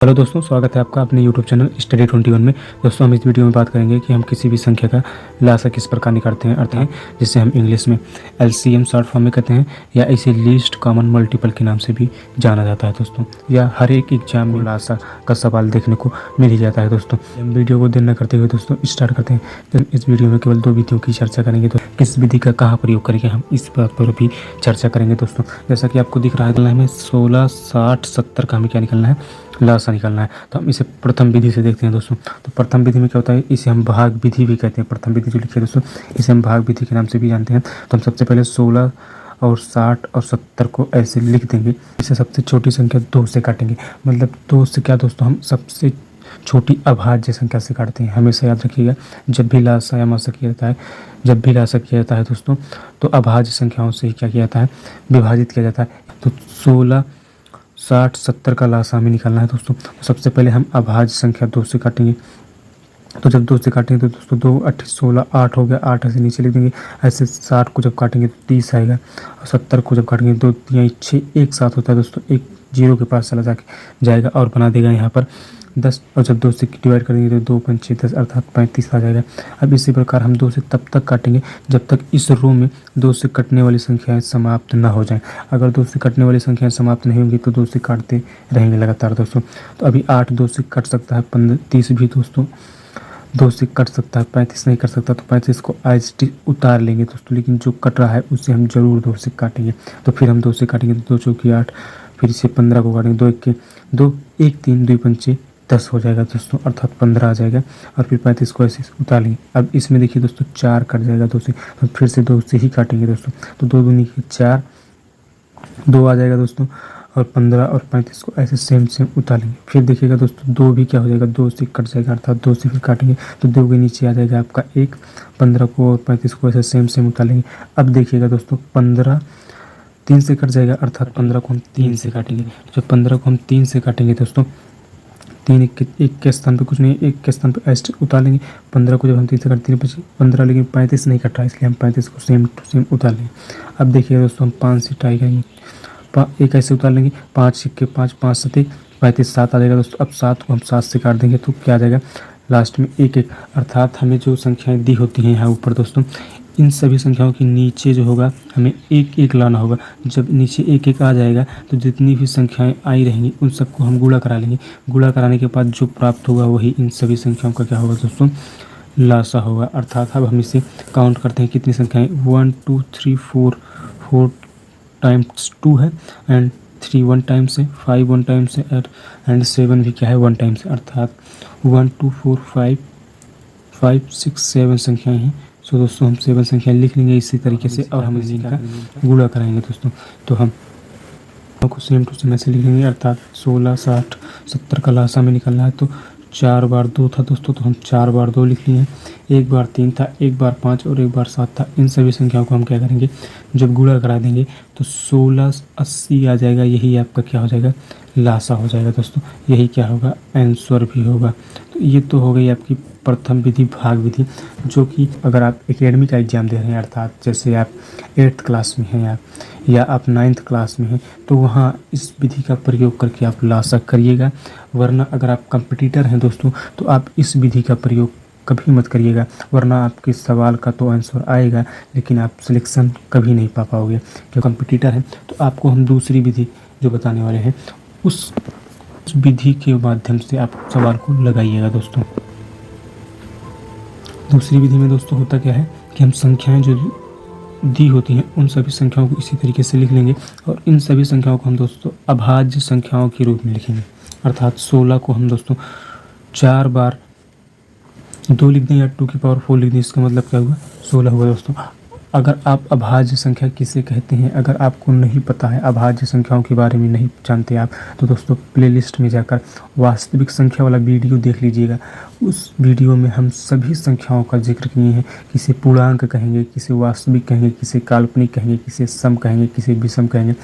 Hello दोस्तों, स्वागत है आपका अपने यूट्यूब चैनल स्टडी 21 में। दोस्तों, हम इस वीडियो में बात करेंगे कि हम किसी भी संख्या का लासा किस प्रकार निकालते हैं, अर्थ है जिसे हम इंग्लिश में एलसीएम शॉर्ट फॉर्म में कहते हैं, या इसे लीस्ट कॉमन मल्टीपल के नाम से भी जाना जाता है दोस्तों। या हर एक एग्जाम में लासा का सवाल देखने को मिल ही जाता है दोस्तों। हम वीडियो को देर न करते हुए दोस्तों स्टार्ट करते हैं। तो इस वीडियो में केवल दो विधियों की चर्चा करेंगे। तो किस विधि का कहाँ प्रयोग करेंगे, हम इस बात पर भी चर्चा करेंगे दोस्तों। जैसा कि आपको दिख रहा है, हमें 16, 60, 70 का हमें क्या निकालना है, लासा निकालना है। तो हम इसे प्रथम विधि से देखते हैं दोस्तों। तो प्रथम विधि में क्या होता है, इसे हम भाग विधि भी कहते हैं। प्रथम विधि जो लिखी है दोस्तों, इसे हम भाग विधि के नाम से भी जानते हैं। तो हम सबसे पहले 16 और 60 और 70 को ऐसे लिख देंगे। इसे सबसे छोटी संख्या 2 से काटेंगे। मतलब 2 से क्या दोस्तों, हम सबसे छोटी अभाज्य संख्या से काटते हैं। हमेशा याद रखिएगा, जब भी लासा या मासा किया जाता है, जब भी लासा किया जाता है दोस्तों, तो अभाज्य संख्याओं से ही क्या किया जाता है, विभाजित किया जाता है। तो 16, 60, 70 का लासा हमें निकालना है दोस्तों। तो सबसे पहले हम अभाज्य संख्या 2 से काटेंगे। तो जब 2 से काटेंगे तो दोस्तों 2 8 16 8 हो गया, 8 ऐसे नीचे लिख देंगे। ऐसे 60 को जब काटेंगे तो 30 आएगा, और 70 को जब काटेंगे तो 3 6 एक साथ होता है दोस्तों, एक जीरो के पास चला जाएगा और बना देगा यहाँ पर 10। और जब 2 से डिवाइड करेंगे तो 2 5 6 10 अर्थात 35 आ जाएगा। अब इसी प्रकार हम 2 से तब तक काटेंगे जब तक इस रो में 2 से कटने वाली संख्याएं समाप्त ना हो जाएं। अगर 2 से कटने वाली संख्याएं समाप्त नहीं होंगी तो 2 से काटते रहेंगे लगातार दोस्तों। तो अभी 8 2 से कट सकता है, 30 भी दोस्तों 2 से कट सकता है, 35 नहीं कट सकता। तो 35 को एज इट इज उतार लेंगे दोस्तों, लेकिन जो कट रहा है उसे हम जरूर 2 से काटेंगे। तो फिर हम 2 से काटेंगे तो 2 चौकी 8, फिर इसे 15 को काटेंगे, 2 1 के 2 1 3 2 पंचे 10 हो जाएगा दोस्तों, अर्थात 15 आ जाएगा। और फिर 35 को ऐसे उतार लेंगे। अब इसमें देखिए दोस्तों 4 कट जाएगा 2 से, तो फिर से 2 से ही काटेंगे दोस्तों। तो 2 दूनी के 4, 2 आ जाएगा दोस्तों, और 15 और 35 को ऐसे सेम उतार लेंगे। फिर देखिएगा दोस्तों 2 भी क्या हो जाएगा, 2 से कट जाएगा, अर्थात 2 से फिर काटेंगे तो 2 के नीचे आ जाएगा आपका 1, 15 को और 35 को ऐसे सेम उतार लेंगे। अब देखिएगा दोस्तों 15 3 से कट जाएगा, अर्थात 15 को हम 3 से काटेंगे। जब 15 को हम 3 से काटेंगे दोस्तों, 3 एक के स्थान पे कुछ नहीं, एक के स्थान पे एस्ट उतार लेंगे। 15 को जब हम 3 से काटते हैं 15, लेकिन 35 नहीं कट रहा है, इसलिए हम 35 को सेम टू सेम उतार लेंगे। अब देखिएगा दोस्तों हम 5 से ट्राई करेंगे, एक ऐसे उतार लेंगे, 5 सिक्के 5 5 7 35 7 आ जाएगा दोस्तों। अब 7 को हम 7 से काट देंगे तो क्या आ जाएगा, लास्ट में 1 1, अर्थात हमें जो संख्याएं दी होती हैं यहाँ ऊपर दोस्तों, इन सभी संख्याओं के नीचे जो होगा हमें 1 1 लाना होगा। जब नीचे 1 1 आ जाएगा तो जितनी भी संख्याएं आई रहेंगी उन सबको हम गुणा करा लेंगे। गुणा कराने के बाद जो प्राप्त होगा वही इन सभी संख्याओं का क्या होगा दोस्तों, लासा होगा। अर्थात अब हम इसे काउंट करते हैं, कितनी संख्याएं 1 2 3 4 4 टाइम्स 2 है, एंड 3 1 टाइम्स है, 5 1 टाइम्स है, एंड 7 भी क्या है 1 टाइम्स है। अर्थात 1 2 4 5 5 6 7 संख्याएं हैं। सो दोस्तों हम 7 संख्याएं लिख लेंगे इसी तरीके से, और हम इनका गुणा कराएंगे दोस्तों। तो हम को सेम टू सेम ऐसे लिख लेंगे, अर्थात 16 60 70 का लासा में निकलना है। तो 4 बार 2 था दोस्तों, तो हम 4 बार 2 लिख लिए। 1 बार 3 था, 1 बार 5 और 1 बार 7 था। इन सभी संख्याओं को हम क्या करेंगे, जब गुणा करा देंगे तो 16 80 आ जाएगा। यही आपका क्या हो जाएगा, लासा हो जाएगा दोस्तों। यही क्या होगा, आंसर भी होगा। तो ये तो हो गई आपकी प्रथम विधि, भाग विधि, जो कि अगर आप एकेडमी का एग्जाम दे रहे हैं, अर्थात जैसे आप 8th क्लास में हैं या आप 9th क्लास में हैं, तो वहाँ इस विधि का प्रयोग करके आप लासा करिएगा। वरना अगर आप कंपटीटर हैं दोस्तों, तो आप इस विधि का प्रयोग कभी मत करिएगा, वरना आपके सवाल का तो आंसर आएगा लेकिन आप सिलेक्शन कभी नहीं पा पाओगे। जो कंपटीटर हैं तो आपको हम दूसरी विधि जो बताने वाले हैं, उस विधि के माध्यम से आप सवाल को लगाइएगा दोस्तों। दूसरी विधि में दोस्तों होता क्या है कि हम संख्याएं जो दी होती हैं उन सभी संख्याओं को इसी तरीके से लिख लेंगे, और इन सभी संख्याओं को हम दोस्तों अभाज्य संख्याओं के रूप में लिखेंगे। अर्थात 16 को हम दोस्तों 4 बार 2 लिख दें या 2 की पावर 4 लिख दें। इसका मतलब क्या हुआ, 16 हुआ दोस्तों। अगर आप अभाज्य संख्या किसे कहते हैं, अगर आपको नहीं पता है, अभाज्य संख्याओं के बारे में नहीं जानते आप, तो दोस्तों प्लेलिस्ट में जाकर वास्तविक संख्या वाला वीडियो देख लीजिएगा। उस वीडियो में हम सभी संख्याओं का जिक्र किए हैं। किसे पूर्णांक कहेंगे, किसे वास्तविक कहेंगे, किसे काल्पनिक कहेंगे, किसे सम कहेंगे, किसे विषम कहेंगे।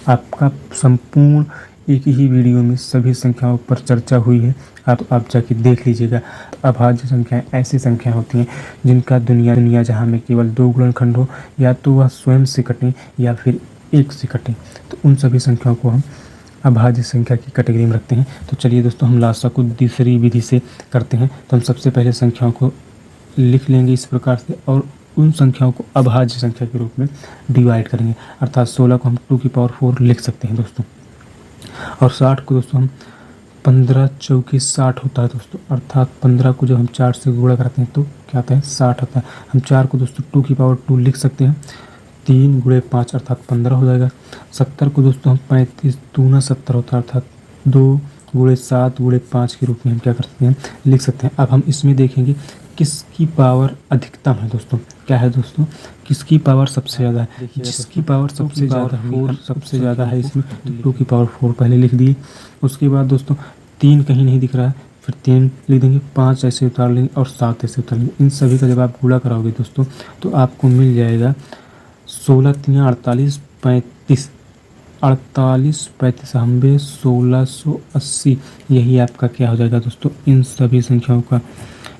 आपका संपूर्ण एक ही वीडियो में सभी संख्याओं पर चर्चा हुई है। आप जाके देख लीजिएगा। अभाज्य संख्याएं ऐसी संख्याएं होती हैं जिनका दुनिया जहाँ में केवल 2 गुणनखंड हो, या तो वह स्वयं से कटें या फिर 1 से कटें। तो उन सभी संख्याओं को हम अभाज्य संख्या की कैटेगरी में रखते हैं। तो चलिए दोस्तों हम लासा को दूसरी विधि से करते हैं। तो हम सबसे पहले संख्याओं को लिख लेंगे इस प्रकार से और उन संख्याओं को अभाज्य संख्या के रूप में डिवाइड करेंगे, अर्थात 16 को हम 2 की पावर 4 लिख सकते हैं दोस्तों। और 60 को दोस्तों हम 15 चौके 60 होता है दोस्तों, अर्थात 15 को जब हम 4 से गुणा करते हैं तो क्या आता है 60 आता है। हम 4 को दोस्तों 2 की पावर 2 लिख सकते हैं, 3 गुणे 5 अर्थात 15 हो जाएगा। 70 को दोस्तों हम 35 दूना 70 होता है, अर्थात 2 गुणे 7 गुणे 5 के रूप में हम क्या कर सकते हैं लिख सकते हैं। अब हम इसमें देखेंगे किसकी पावर अधिकतम है दोस्तों। क्या है दोस्तों, किसकी पावर सबसे ज़्यादा है। जिसकी पावर सबसे ज़्यादा 4 सबसे ज़्यादा है इसमें, तो 2 की पावर 4 पहले लिख दिए। उसके बाद दोस्तों 3 कहीं नहीं दिख रहा है, फिर 3 लिख देंगे, 5 ऐसे उतार लेंगे और 7 ऐसे उतार लेंगे। इन सभी का जब आप गुणा कराओगे दोस्तों तो आपको मिल जाएगा 16 3 48 35 48 35 हम्बे 1680। यही आपका क्या हो जाएगा दोस्तों,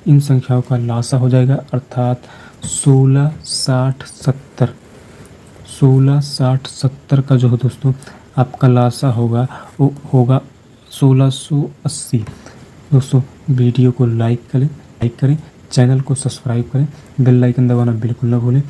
इन संख्याओं का लासा हो जाएगा, अर्थात 16 60 70। 16 60 70 का जो है दोस्तों आपका लासा होगा वो होगा 1680। दोस्तों वीडियो को लाइक करें, चैनल को सब्सक्राइब करें, बेल आइकन दबाना बिल्कुल ना भूलें।